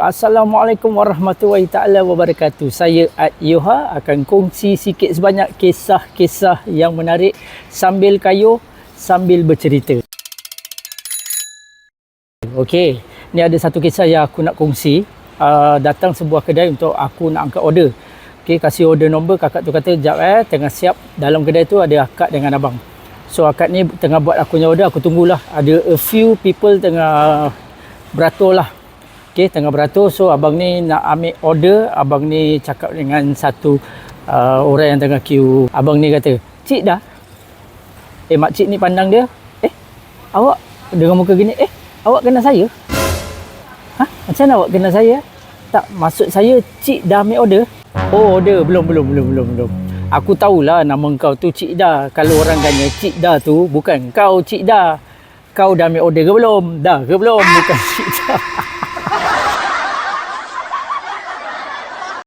Assalamualaikum warahmatullahi taala wabarakatuh. Saya Ad Yoha akan kongsi sikit sebanyak kisah-kisah yang menarik sambil kayuh, sambil bercerita. Okey, ni ada satu kisah yang aku nak kongsi. Datang sebuah kedai untuk aku nak angkat order. Okey, kasih order nombor, kakak tu kata, "Jap tengah siap." Dalam kedai tu ada akak dengan abang. So akak ni tengah buat aku punya order, aku tunggulah. Ada a few people tengah beratur lah. Okey, tengah beratur. So abang ni nak ambil order. Abang ni cakap dengan satu orang yang tengah queue. Abang ni kata, "Cik dah?" Makcik ni pandang dia. Awak dengan muka gini, awak kenal saya? Macam mana awak kenal saya? Tak, maksud saya cik dah ambil order? Oh, order. Belum. Aku tahulah nama kau tu Cik Dah. Kalau orang tanya Cik Dah tu bukan kau Cik Dah. Kau dah ambil order ke belum? Dah ke belum? Bukan Cik Dah.